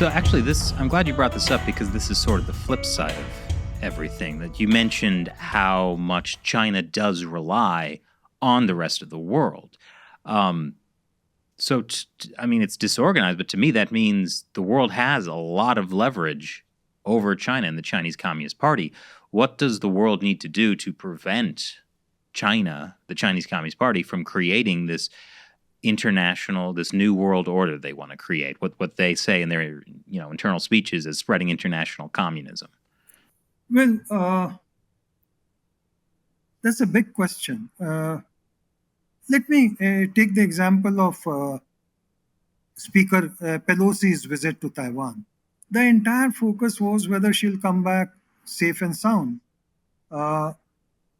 So actually, I'm glad you brought this up because this is sort of the flip side of everything. That you mentioned how much China does rely on the rest of the world. Um, I mean, it's disorganized, but to me, that means the world has a lot of leverage over China and the Chinese Communist Party. What does the world need to do to prevent China, the Chinese Communist Party, from creating this this new world order they want to create? What they say in their internal speeches is spreading international communism. Well, that's a big question. Let me take the example of Speaker Pelosi's visit to Taiwan. The entire focus was whether she'll come back safe and sound. Uh,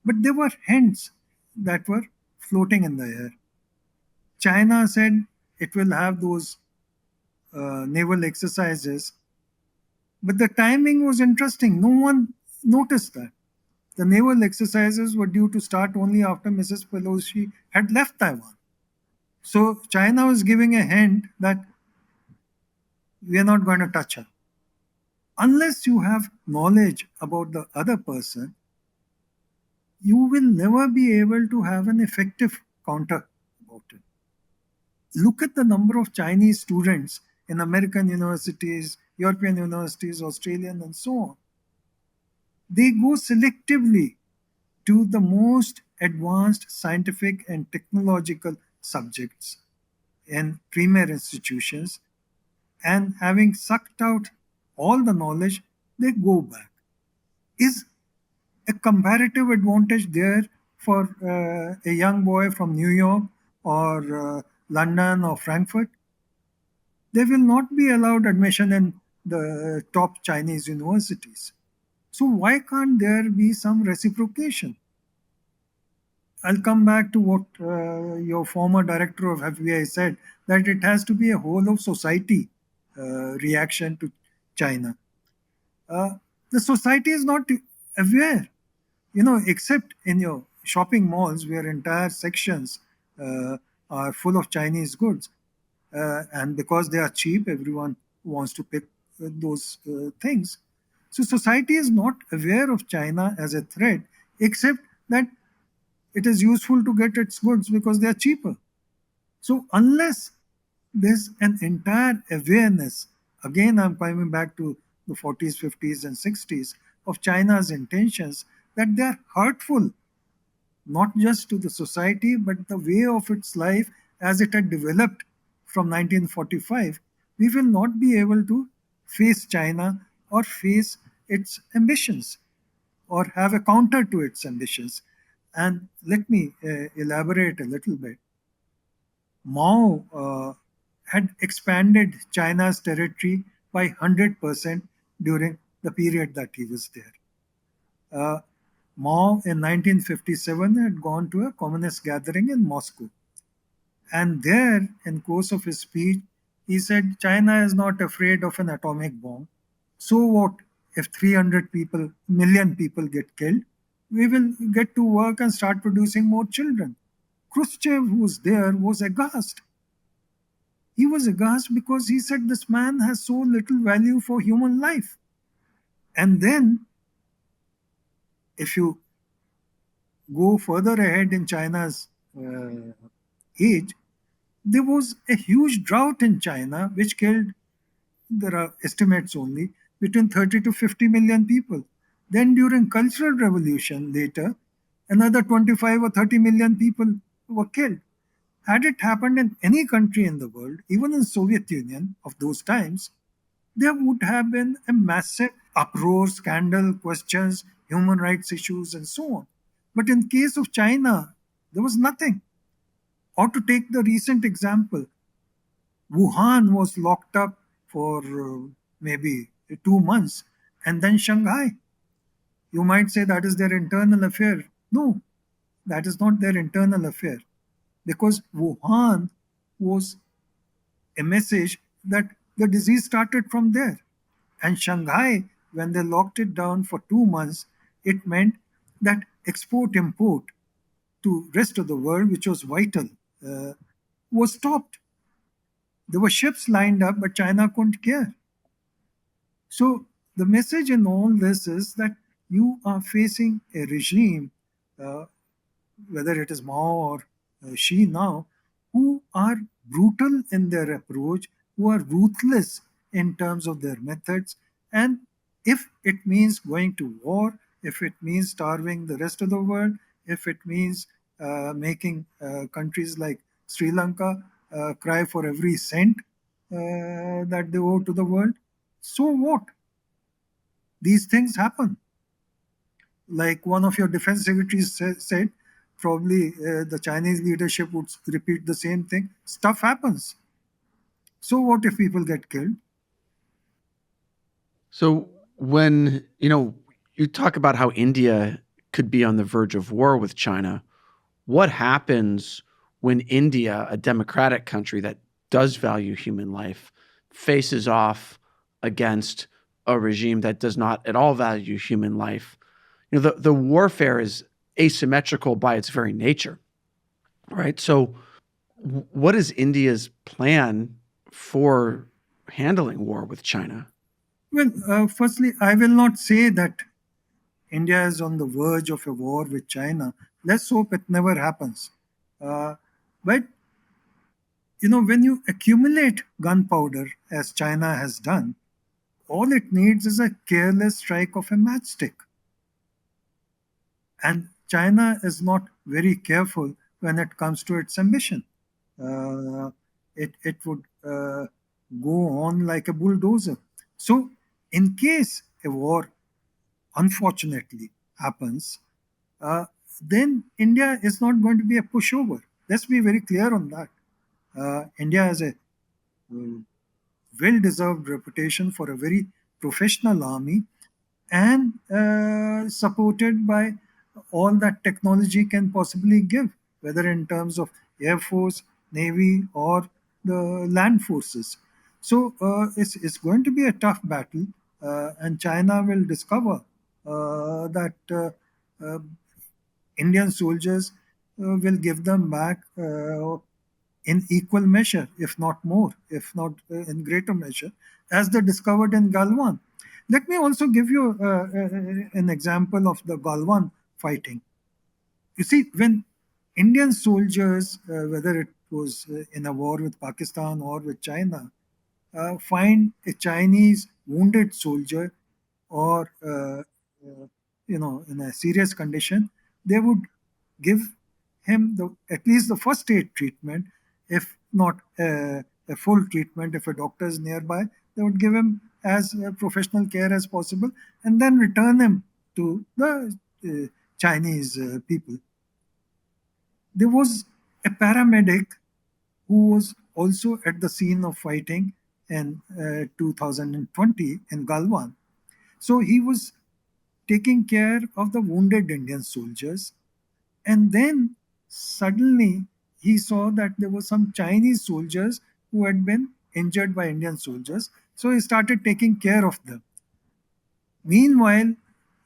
but there were hints that were floating in the air. China said it will have those naval exercises, but the timing was interesting. No one noticed that. The naval exercises were due to start only after Mrs. Pelosi had left Taiwan. So China was giving a hint that we are not going to touch her. Unless you have knowledge about the other person, you will never be able to have an effective counter about it. Look at the number of Chinese students in American universities, European universities, Australian, and so on. They go selectively to the most advanced scientific and technological subjects in premier institutions, and having sucked out all the knowledge, they go back. Is a comparative advantage there for a young boy from New York or London or Frankfurt? They will not be allowed admission in the top Chinese universities. So, why can't there be some reciprocation? I'll come back to what your former director of FBI said, that it has to be a whole of society reaction to China. Uh, the society is not aware, except in your shopping malls where entire sections uh, are full of Chinese goods. And because they are cheap, everyone wants to pick those things. So society is not aware of China as a threat, except that it is useful to get its goods because they are cheaper. So unless there's an entire awareness, again, I'm coming back to the 40s, 50s, and 60s, of China's intentions, that they are hurtful, not just to the society, but the way of its life as it had developed from 1945, we will not be able to face China or face its ambitions or have a counter to its ambitions. And let me elaborate a little bit. Mao had expanded China's territory by 100% during the period that he was there. Uh, Mao in 1957 had gone to a communist gathering in Moscow. And there, in course of his speech, he said, China is not afraid of an atomic bomb. So what if 300 million people get killed? We will get to work and start producing more children. Khrushchev, who was there, was aghast. He was aghast because he said this man has so little value for human life. And then, if you go further ahead in China's age, there was a huge drought in China which killed, there are estimates only, between 30 to 50 million people. Then during Cultural Revolution later, another 25 or 30 million people were killed. Had it happened in any country in the world, even in Soviet Union of those times, there would have been a massive uproar, scandal, questions, human rights issues, and so on. But in case of China, there was nothing. Or to take the recent example, Wuhan was locked up for maybe 2 months, and then Shanghai. You might say that is their internal affair. No, that is not their internal affair, because Wuhan was a message that the disease started from there. And Shanghai, when they locked it down for 2 months, it meant that export import to rest of the world, which was vital, uh, was stopped. There were ships lined up, but China couldn't care. So the message in all this is that you are facing a regime, uh, whether it is Mao or Xi now, who are brutal in their approach, who are ruthless in terms of their methods. And if it means going to war, if it means starving the rest of the world, if it means making countries like Sri Lanka cry for every cent that they owe to the world, so what? These things happen. Like one of your defense secretaries said, probably the Chinese leadership would repeat the same thing. Stuff happens. So what if people get killed? So when, you talk about how India could be on the verge of war with China, what happens when India, a democratic country that does value human life, faces off against a regime that does not at all value human life? The warfare is asymmetrical by its very nature, right? So what is India's plan for handling war with China? Well, firstly, I will not say that India is on the verge of a war with China. Let's hope it never happens. Uh, but when you accumulate gunpowder, as China has done, all it needs is a careless strike of a matchstick. And China is not very careful when it comes to its ambition. Uh, it would go on like a bulldozer. So, in case a war unfortunately happens, uh, then India is not going to be a pushover. Let's be very clear on that. India has a well deserved reputation for a very professional army and supported by all that technology can possibly give, whether in terms of air force, navy, or the land forces. So it's going to be a tough battle, and China will discover that uh, Indian soldiers will give them back in equal measure, if not more, if not in greater measure, as they discovered in Galwan. Let me also give you an example of the Galwan fighting. You see, when Indian soldiers, whether it was in a war with Pakistan or with China, find a Chinese wounded soldier or in a serious condition, they would give him at least the first aid treatment, if not a full treatment. If a doctor is nearby, they would give him as professional care as possible, and then return him to the Chinese people. There was a paramedic who was also at the scene of fighting in 2020 in Galwan. So he was taking care of the wounded Indian soldiers. And then suddenly he saw that there were some Chinese soldiers who had been injured by Indian soldiers. So he started taking care of them. Meanwhile,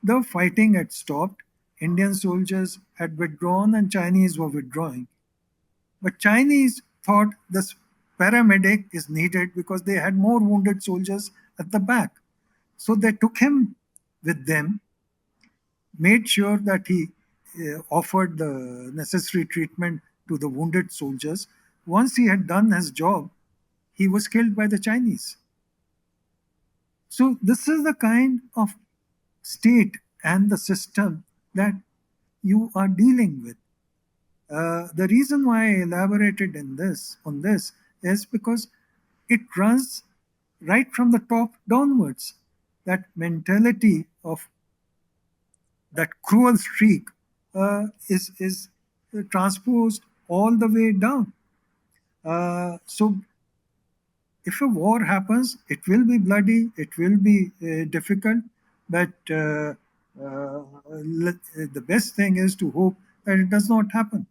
the fighting had stopped. Indian soldiers had withdrawn and Chinese were withdrawing. But Chinese thought this paramedic is needed because they had more wounded soldiers at the back. So they took him with them, made sure that he offered the necessary treatment to the wounded soldiers. Once he had done his job, he was killed by the Chinese. So, this is the kind of state and the system that you are dealing with. The reason why I elaborated on this is because it runs right from the top downwards. That mentality of that cruel streak is transposed all the way down. So if a war happens, it will be bloody, it will be difficult, but the best thing is to hope that it does not happen.